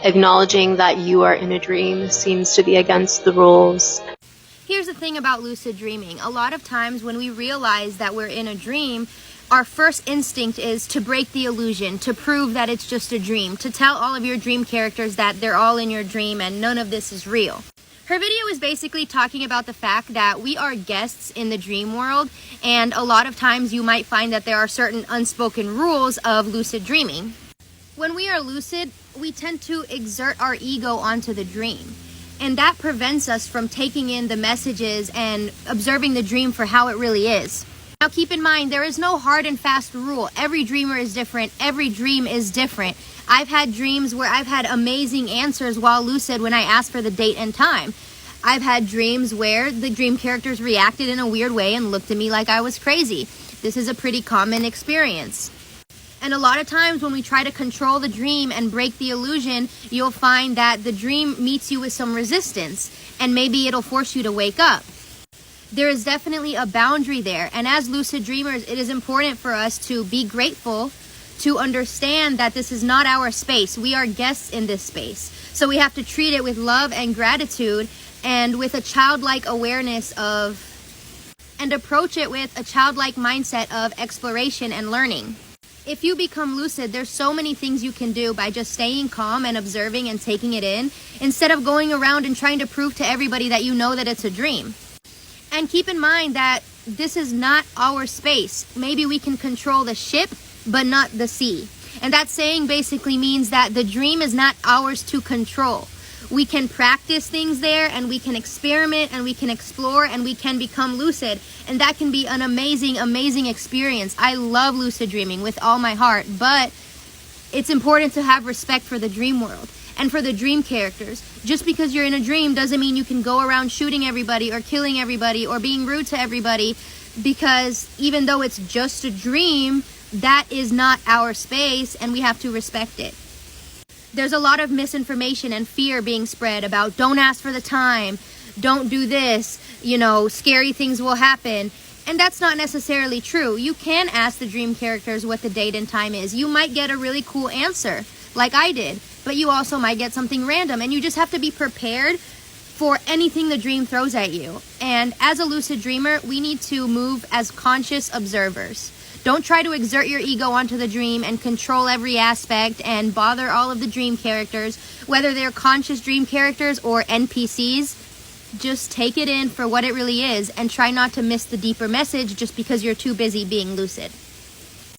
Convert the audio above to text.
acknowledging that you are in a dream seems to be against the rules. Here's the thing about lucid dreaming. A lot of times when we realize that we're in a dream, our first instinct is to break the illusion, to prove that it's just a dream, to tell all of your dream characters that they're all in your dream and none of this is real. Her video is basically talking about the fact that we are guests in the dream world, and a lot of times you might find that there are certain unspoken rules of lucid dreaming. When we are lucid, we tend to exert our ego onto the dream, and that prevents us from taking in the messages and observing the dream for how it really is. Now keep in mind, there is no hard and fast rule. Every dreamer is different. Every dream is different. I've had dreams where I've had amazing answers while lucid when I asked for the date and time. I've had dreams where the dream characters reacted in a weird way and looked at me like I was crazy. This is a pretty common experience. And a lot of times when we try to control the dream and break the illusion, you'll find that the dream meets you with some resistance, and maybe it'll force you to wake up. There is definitely a boundary there, and as lucid dreamers, it is important for us to be grateful, to understand that this is not our space. We are guests in this space. So we have to treat it with love and gratitude and with a childlike awareness and approach it with a childlike mindset of exploration and learning. If you become lucid, there's so many things you can do by just staying calm and observing and taking it in, instead of going around and trying to prove to everybody that you know that it's a dream. And keep in mind that this is not our space. Maybe we can control the ship, but not the sea. And that saying basically means that the dream is not ours to control. We can practice things there, and we can experiment, and we can explore, and we can become lucid. And that can be an amazing, amazing experience. I love lucid dreaming with all my heart, but it's important to have respect for the dream world and for the dream characters. Just because you're in a dream doesn't mean you can go around shooting everybody or killing everybody or being rude to everybody, because even though it's just a dream, that is not our space and we have to respect it. There's a lot of misinformation and fear being spread about don't ask for the time, don't do this, scary things will happen. And that's not necessarily true. You can ask the dream characters what the date and time is. You might get a really cool answer, like I did, but you also might get something random, and you just have to be prepared for anything the dream throws at you. And as a lucid dreamer, we need to move as conscious observers. Don't try to exert your ego onto the dream and control every aspect and bother all of the dream characters, whether they're conscious dream characters or NPCs. Just take it in for what it really is and try not to miss the deeper message just because you're too busy being lucid.